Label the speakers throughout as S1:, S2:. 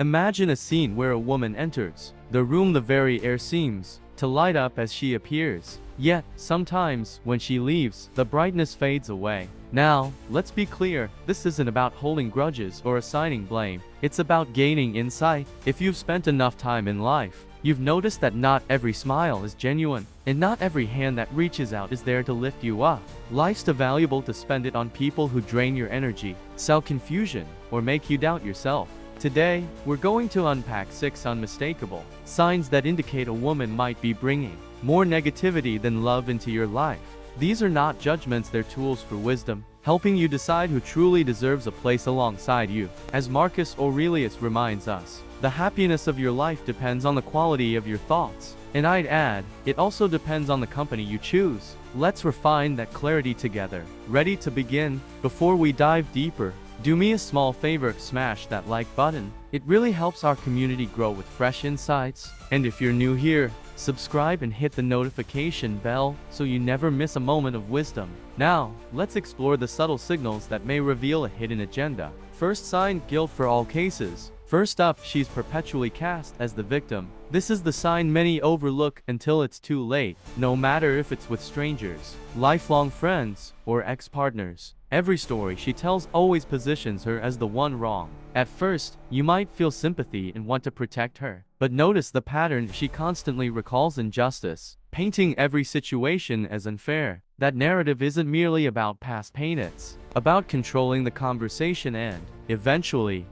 S1: Imagine a scene where a woman enters the room. The very air seems to light up as she appears. Yet, sometimes, when she leaves, the brightness fades away. Now, let's be clear, this isn't about holding grudges or assigning blame. It's about gaining insight. If you've spent enough time in life, you've noticed that not every smile is genuine, and not every hand that reaches out is there to lift you up. Life's too valuable to spend it on people who drain your energy, sow confusion, or make you doubt yourself. Today, we're going to unpack 6 unmistakable signs that indicate a woman might be bringing more negativity than love into your life. These are not judgments, they're tools for wisdom, helping you decide who truly deserves a place alongside you. As Marcus Aurelius reminds us, the happiness of your life depends on the quality of your thoughts. And I'd add, it also depends on the company you choose. Let's refine that clarity together. Ready to begin? Before we dive deeper, do me a small favor, smash that like button. It really helps our community grow with fresh insights. And if you're new here, subscribe and hit the notification bell so you never miss a moment of wisdom. Now, let's explore the subtle signals that may reveal a hidden agenda. First sign, guilt for all cases. First up, she's perpetually cast as the victim. This is the sign many overlook until it's too late, no matter if it's with strangers, lifelong friends, or ex-partners. Every story she tells always positions her as the one wrong. At first, you might feel sympathy and want to protect her. But notice the pattern: she constantly recalls injustice, painting every situation as unfair. That narrative isn't merely about past pain, it's about controlling the conversation, and eventually,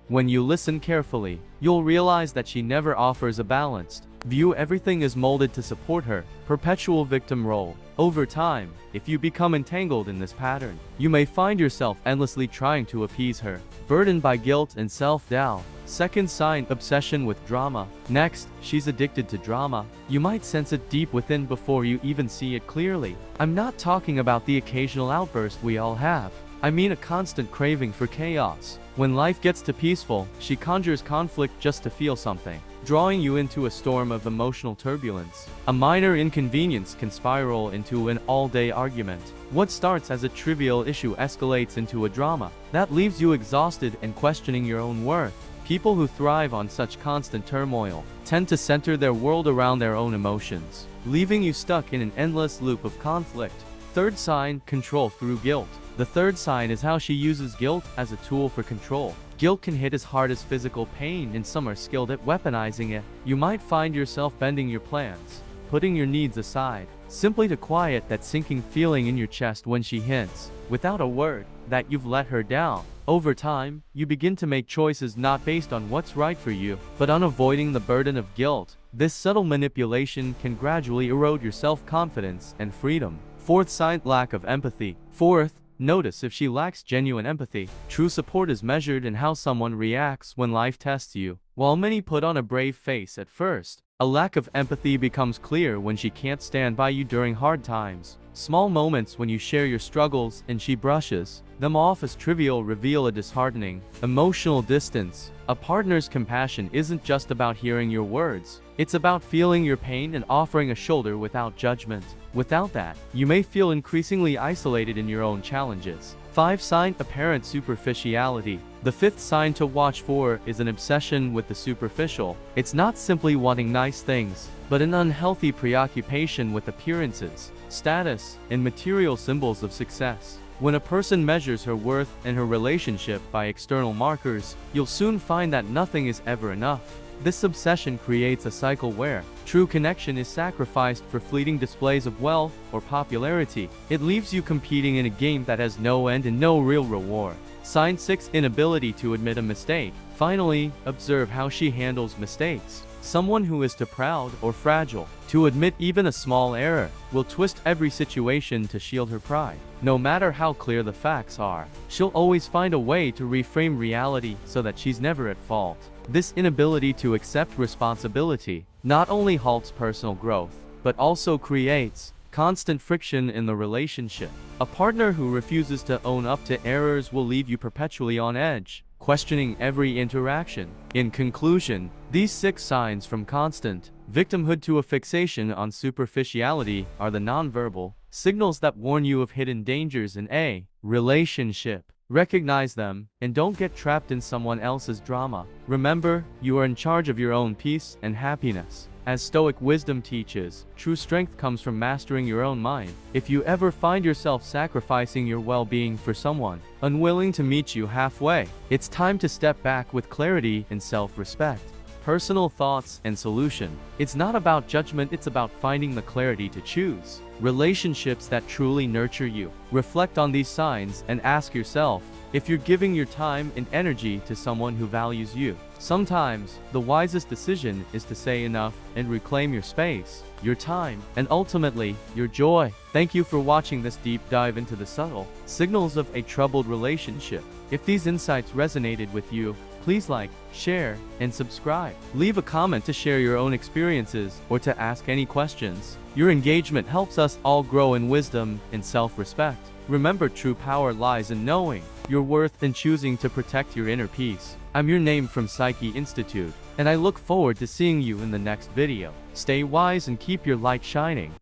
S1: when you listen carefully, you'll realize that she never offers a balanced view. Everything is molded to support her perpetual victim role. Over time, if you become entangled in this pattern, you may find yourself endlessly trying to appease her, burdened by guilt and self-doubt. Second sign, obsession with drama. Next, she's addicted to drama. You might sense it deep within before you even see it clearly. I'm not talking about the occasional outburst we all have. I mean a constant craving for chaos. When life gets too peaceful, she conjures conflict just to feel something, drawing you into a storm of emotional turbulence. A minor inconvenience can spiral into an all-day argument. What starts as a trivial issue escalates into a drama that leaves you exhausted and questioning your own worth. People who thrive on such constant turmoil tend to center their world around their own emotions, leaving you stuck in an endless loop of conflict. Third sign, control through guilt. The third sign is how she uses guilt as a tool for control. Guilt can hit as hard as physical pain, and some are skilled at weaponizing it. You might find yourself bending your plans, putting your needs aside, simply to quiet that sinking feeling in your chest when she hints, without a word, that you've let her down. Over time, you begin to make choices not based on what's right for you, but on avoiding the burden of guilt. This subtle manipulation can gradually erode your self-confidence and freedom. Fourth sign, lack of empathy. Fourth, notice if she lacks genuine empathy. True support is measured in how someone reacts when life tests you. While many put on a brave face at first, a lack of empathy becomes clear when she can't stand by you during hard times. Small moments when you share your struggles and she brushes them off as trivial reveal a disheartening emotional distance. A partner's compassion isn't just about hearing your words. It's about feeling your pain and offering a shoulder without judgment. Without that, you may feel increasingly isolated in your own challenges. 5 sign, apparent superficiality. The 5th sign to watch for is an obsession with the superficial. It's not simply wanting nice things, but an unhealthy preoccupation with appearances, status, and material symbols of success. When a person measures her worth and her relationship by external markers, you'll soon find that nothing is ever enough. This obsession creates a cycle where true connection is sacrificed for fleeting displays of wealth or popularity. It leaves you competing in a game that has no end and no real reward. Sign 6, inability to admit a mistake. Finally, observe how she handles mistakes. Someone who is too proud or fragile to admit even a small error will twist every situation to shield her pride. No matter how clear the facts are, she'll always find a way to reframe reality so that she's never at fault. This inability to accept responsibility not only halts personal growth, but also creates constant friction in the relationship. A partner who refuses to own up to errors will leave you perpetually on edge, questioning every interaction. In conclusion, these 6 signs, from constant victimhood to a fixation on superficiality, are the nonverbal signals that warn you of hidden dangers in a relationship. Recognize them, and don't get trapped in someone else's drama. Remember, you are in charge of your own peace and happiness. As Stoic wisdom teaches, true strength comes from mastering your own mind. If you ever find yourself sacrificing your well-being for someone unwilling to meet you halfway, it's time to step back with clarity and self-respect. Personal thoughts and solution. It's not about judgment, it's about finding the clarity to choose relationships that truly nurture you. Reflect on these signs and ask yourself if you're giving your time and energy to someone who values you. Sometimes, the wisest decision is to say enough and reclaim your space, your time, and ultimately, your joy. Thank you for watching this deep dive into the subtle signals of a troubled relationship. If these insights resonated with you, please like, share, and subscribe. Leave a comment to share your own experiences or to ask any questions. Your engagement helps us all grow in wisdom and self-respect. Remember, true power lies in knowing your worth and choosing to protect your inner peace. I'm your name from Psyche Institute, and I look forward to seeing you in the next video. Stay wise and keep your light shining.